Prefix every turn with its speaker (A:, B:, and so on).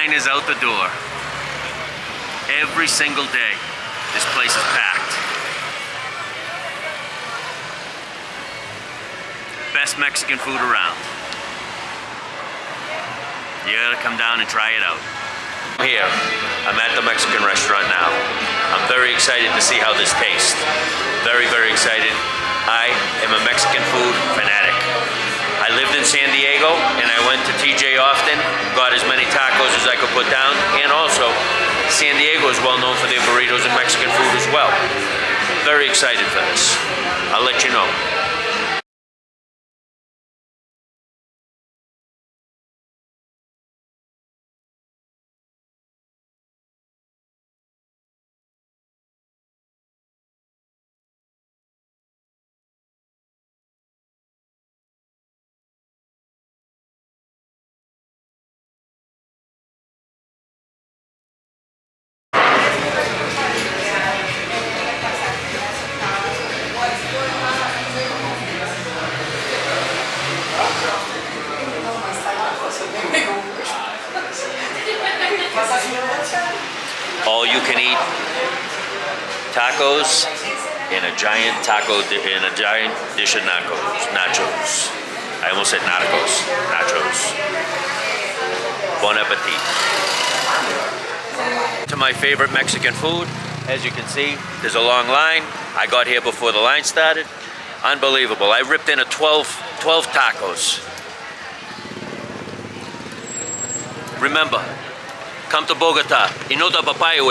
A: line is out the door. Every single day, this place is packed. Best Mexican food around. You gotta come down and try it out. I'm here. I'm at the Mexican restaurant now. I'm very excited to see how this tastes. Very, very excited. I am a Mexican food fanatic. I lived in San Diego and I went to TJ often, got as many tacos as I could put down, and also San Diego is well known for their burritos and Mexican food as well. Very excited for this. I'll let you know. All you can eat tacos in a giant dish of nachos. I almost said nachos. Bon appetit. To my favorite Mexican food. As you can see, there's a long line. I got here before the line started. Unbelievable. I ripped in 12 tacos. Remember, come to Bogota y no te papaya.